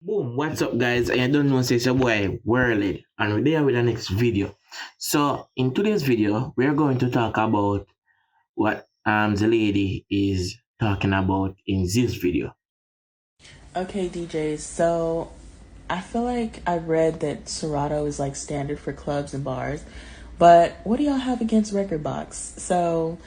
Boom, what's up guys? I don't know say it's your boy Worlhed and we're there with the next video. So in today's video, we're going to talk about what the lady is talking about in this video. Okay, DJs. So I feel like I read that Serato is like standard for clubs and bars, but what do y'all have against Record Box? So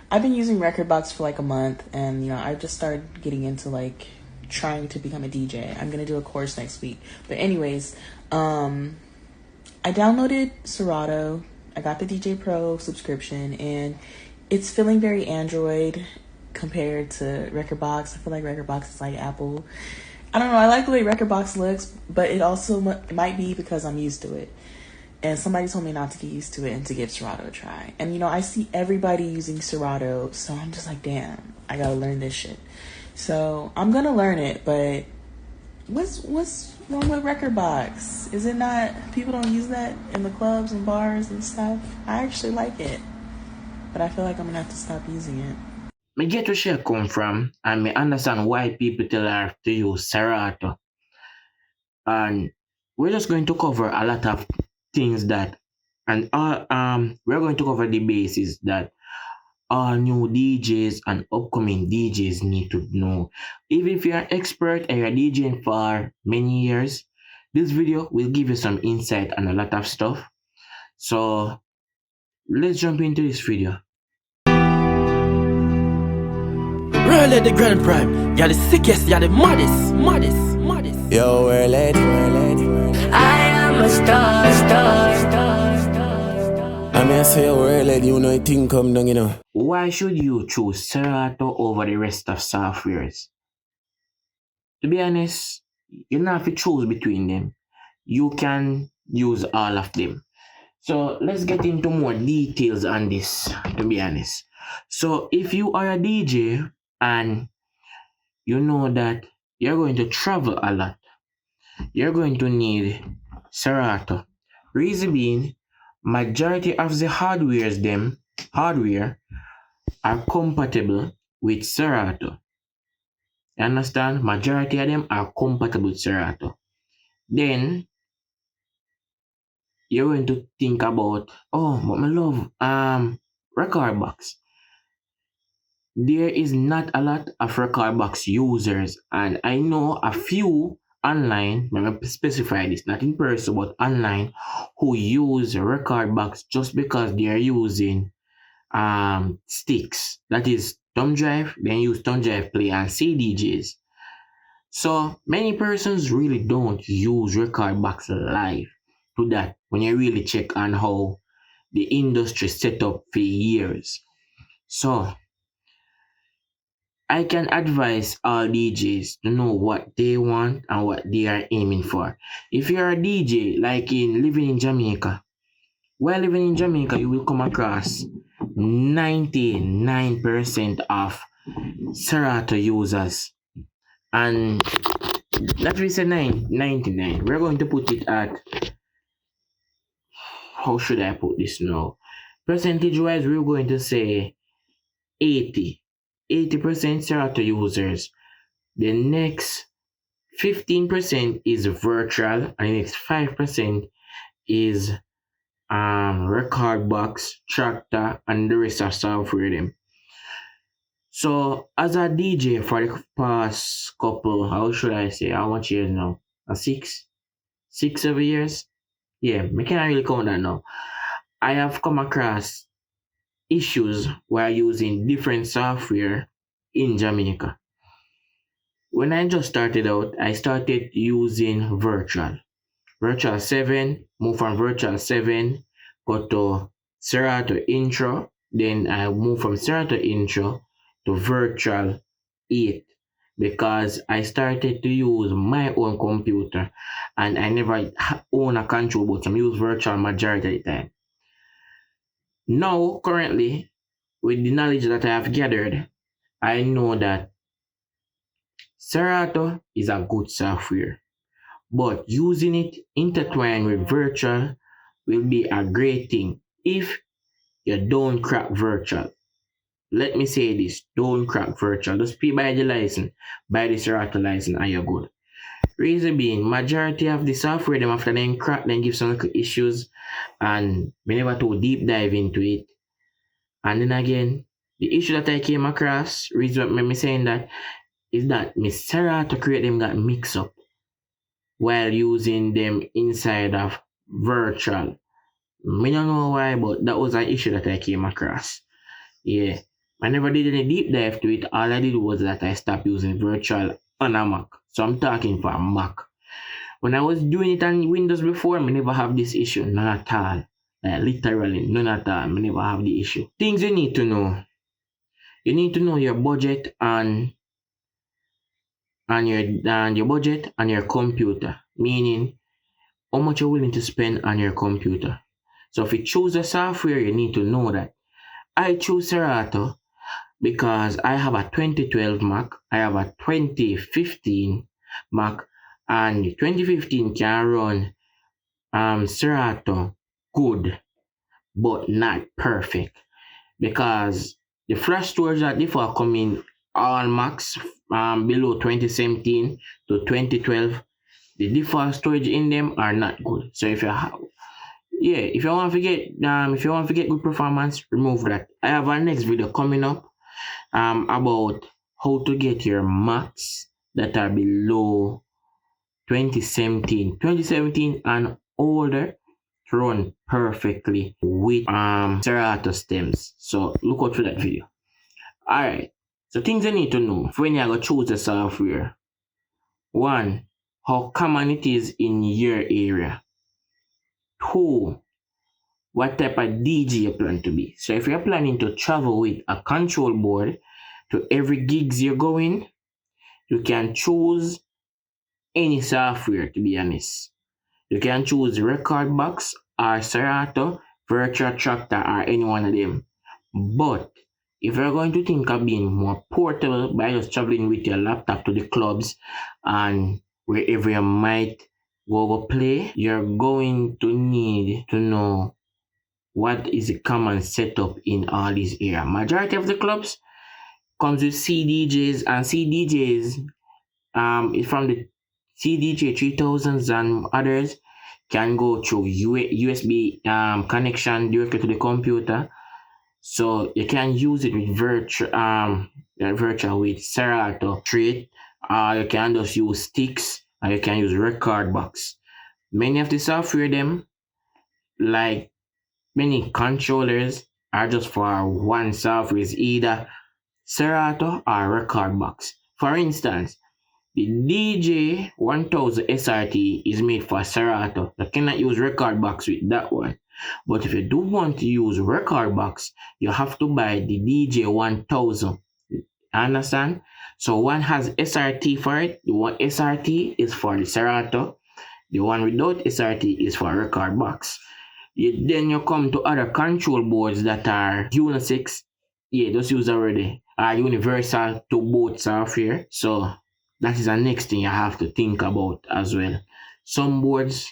I've been using Record Box for like a month, and I just started getting into like trying to become a DJ. I'm gonna do a course next week. But anyways, I downloaded Serato. I got the DJ Pro subscription, and it's feeling very Android compared to Record Box. I feel like Record Box is like Apple. I don't know. I like the way Record Box looks, but it also might be because I'm used to it. And somebody told me not to get used to it and to give Serato a try. And I see everybody using Serato, so I'm just like, damn, I gotta learn this shit. So I'm gonna learn it, but what's wrong with Record Box? Is it not people don't use that in the clubs and bars and stuff? I actually like it, but I feel like I'm gonna have to stop using it. Me get where she come from and me understand why people tell her to use Serato. And we're just going to cover a lot of things that and we're going to cover the basis that all new DJs and upcoming DJs need to know. Even if you're an expert and you're DJing for many years, this video will give you some insight on a lot of stuff. So let's jump into this video. Worlhed the Grand Prime. You're the sickest, you're the maddest. Yo, Worlhed. I am a star. I mean, I say, Worlhed, you know, it thing come down. Why should you choose Serato over the rest of softwares? To be honest, you don't have to choose between them. You can use all of them. So let's get into more details on this, to be honest. So if you are a DJ and you know that you're going to travel a lot, you're going to need Serato. Reason being, majority of the hardware are compatible with Serato. You understand? Majority of them are compatible with Serato. Then you're going to think about, oh, but my love, record box. There is not a lot of record box users, and I know a few online, let me specify this, not in person, but online, who use record box just because they are using sticks. That is thumb drive, then use thumb drive play and CDJs. So many persons really don't use record box live to that when you really check on how the industry set up for years. So I can advise all DJs to know what they want and what they are aiming for. If you're a DJ like in living in Jamaica, while living in Jamaica, you will come across 99% of Serato users. And that we say 99. We're going to put it at, how should I put this now? Percentage wise, we're going to say 80. 80% Serato users. The next 15% is virtual, and the next 5% is record box, tractor, and the rest of software them. So as a DJ for the past couple, how should I say, how much years now? A 7 years? Yeah, I can't really count that now. I have come across issues while using different software in Jamaica. When I just started out, I started using Virtual 7, move from Virtual 7, go to Serato Intro, then I move from Serato Intro to Virtual 8 because I started to use my own computer and I never own a control button. I use virtual majority of the time. Now, currently, with the knowledge that I have gathered, I know that Serato is a good software, but using it intertwined with virtual will be a great thing if you don't crack virtual. Let me say this, don't crack virtual. Just pay by the license, buy the Serato license and you're good. Reason being, majority of the software them after them crack, then give some little issues, and we never too deep dive into it. And then again, the issue that I came across, reason what me saying that is that Miss Serato create them got mixed up while using them inside of virtual. Me don't know why, but that was an issue that I came across. Yeah. I never did any deep dive to it. All I did was that I stopped using virtual on a Mac. So I'm talking for a Mac. When I was doing it on Windows before, I never have this issue. None at all. Like literally, none at all. I never have the issue. Things you need to know. You need to know your budget and your budget and your computer. Meaning how much you're willing to spend on your computer. So if you choose a software, you need to know that. I choose Serato because I have a 2012 Mac, I have a 2015 Mac, and 2015 can run Serato good, but not perfect. Because the flash storage that differ come in all Macs below 2017 to 2012, the default storage in them are not good. So if you want to get good performance, remove that. I have our next video coming up about how to get your Macs that are below 2017 and older to run perfectly with Serato stems. So look out for that video. Alright, so things you need to know when you're gonna choose the software. One, how common it is in your area. Two, what type of DJ you plan to be. So if you're planning to travel with a control board to every gigs you're going, you can choose any software, to be honest. You can choose Rekord or Serato, Virtual Tractor, or any one of them. But if you're going to think of being more portable by just traveling with your laptop to the clubs and wherever you might go play, you're going to need to know what is the common setup in all these areas. Majority of the clubs comes with CDJs, and CDJs is from the CDJ 3000s and others can go through USB connection directly to the computer. So you can use it with virtual with Serato straight, or you can just use sticks, or you can use Rekord box. Many of the software them, like many controllers, are just for one software, is either Serato or Rekord box. For instance, the DJ 1000 SRT is made for Serato. You cannot use Rekord box with that one. But if you do want to use Rekord box, you have to buy the DJ 1000. Understand? So one has SRT for it. The one SRT is for the Serato. The one without SRT is for Rekord box. Then you come to other control boards that are unisex. Yeah, those use already are universal to both software. So that is the next thing you have to think about as well. Some boards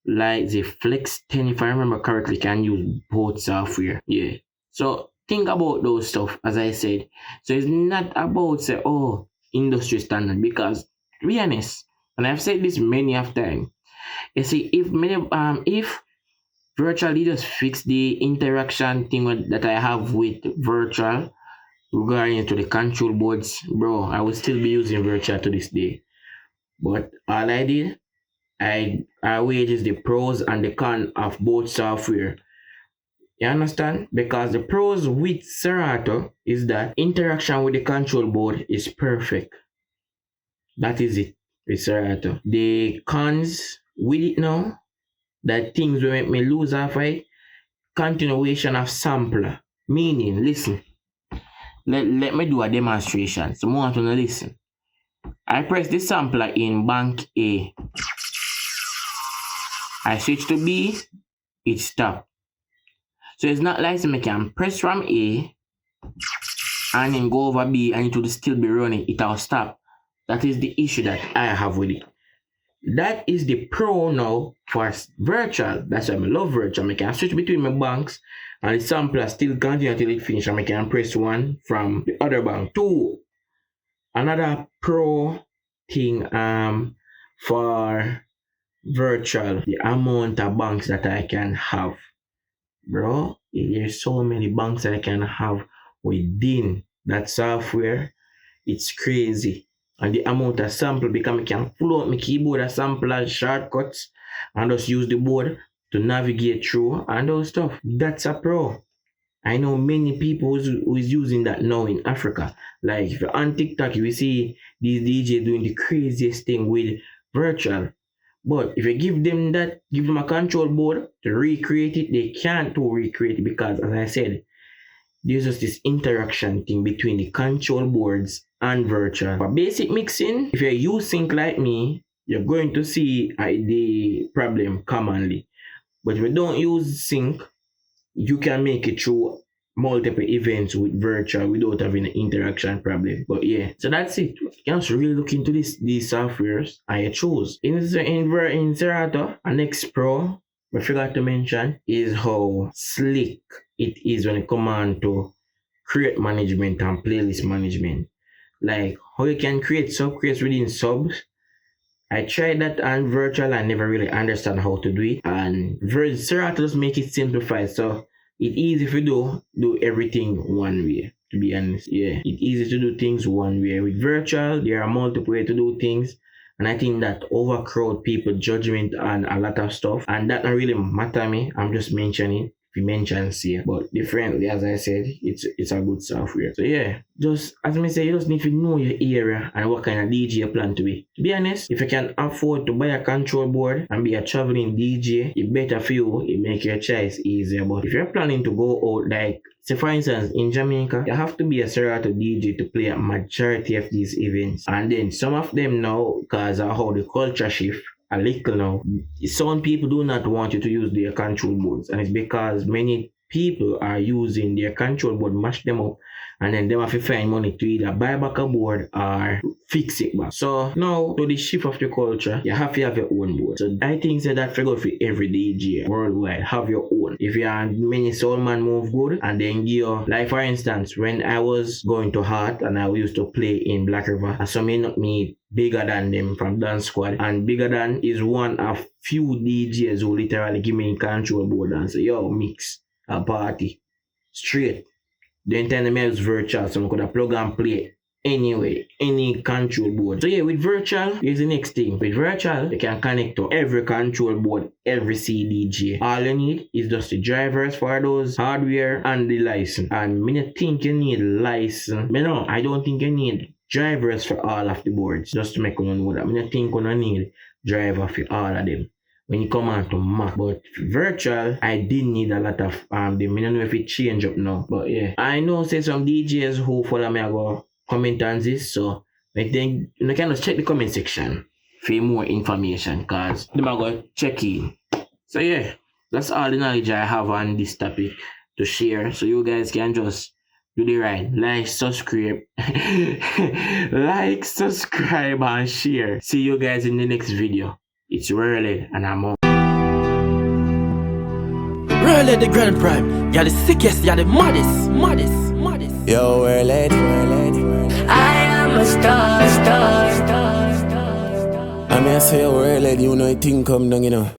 like the Flex 10, if I remember correctly, can use both software. Yeah. So think about those stuff, as I said. So it's not about say, oh, industry standard, because to be honest, and I've said this many of times, you see, if virtually just fix the interaction thing that I have with virtual regarding to the control boards, bro, I will still be using virtual to this day. But all I did, I wages the pros and the cons of both software. You understand? Because the pros with Serato is that interaction with the control board is perfect. That is it with Serato. The cons with it now, that things will make me lose half it, continuation of sampler. Meaning, listen, let me do a demonstration. So I want to listen. I press the sampler in bank A. I switch to B, it stopped. So it's not like I can press from A and then go over B and it will still be running. It will stop. That is the issue that I have with it. That is the pro now for virtual. That's why I love virtual. I can switch between my banks and the sampler still continue until it finishes. I can press one from the other bank. Two, another pro thing for virtual, the amount of banks that I can have, bro, there's so many banks that I can have within that software. It's crazy. And the amount of sample because I can pull out my keyboard a sample as shortcuts and just use the board to navigate through and those stuff. That's a pro. I know many people who is using that now in Africa. Like if you're on TikTok, you will see these DJs doing the craziest thing with virtual. But if you give them a control board to recreate it, they can't to recreate it because, as I said, there's just this interaction thing between the control boards and virtual. For basic mixing, if you use sync like me, you're going to see the problem commonly. But if you don't use sync, you can make it through multiple events with virtual without having an interaction problem. But yeah, so that's it. You can just really look into these softwares I choose. In Serato, an X Pro, I forgot to mention, is how slick it is when it comes on to create management and playlist management. Like how you can create subcreates within subs. I tried that on virtual. I never really understand how to do it. And Serato just make it simplified. So it's easy if you do everything one way. To be honest, yeah, it's easy to do things one way. With virtual, there are multiple ways to do things. And I think that overcrowd people judgment on a lot of stuff. And that don't really matter me. I'm just mentioning. We mentioned here, but differently, as I said, it's a good software. So yeah, just as I say, you just need to know your area and what kind of DJ you plan to be. To be honest, if you can afford to buy a control board and be a traveling DJ, it better for you. It make your choice easier. But if you're planning to go out, like say for instance in Jamaica, you have to be a Serato DJ to play a majority of these events, and then some of them now, because of how the culture shift a little now, some people do not want you to use their control boards, and it's because many people are using their control board, mash them up, and then they have to find money to either buy back a board or fix it back. So now to the shift of the culture, you have to have your own board. So I think that figure for every DJ worldwide, have your own. If you are many soul man move good, and then you, like for instance, when I was going to Heart and I used to play in Black River, I saw me bigger than them from Dance Squad, and Bigger Than is one of few DJs who literally give me control board and say, yo, mix a party straight. Then time I use virtual, so I could plug and play anyway, any control board. So yeah, with virtual, here's the next thing. With virtual, you can connect to every control board, every CDJ. All you need is just the drivers for those hardware and the license. And I think you need license. But no, I don't think you need drivers for all of the boards. Just to make you know that. I think you need driver for all of them when you come on to Mac. But virtual, I did need a lot of them. I don't know if it change up now. But yeah, I know say some DJs who follow me, I go comment on this. So I think you can just check the comment section for more information, because them are going to check in. So yeah, that's all the knowledge I have on this topic to share. So you guys can just do the right. Like, subscribe. Like, subscribe, and share. See you guys in the next video. It's Worlhed, and I'm out. Worlhed the Grand Prime. You're the sickest, you're the maddest. Yo, Worlhed. I am a star. I mean, I say, Worlhed, you know, I think come down, you know.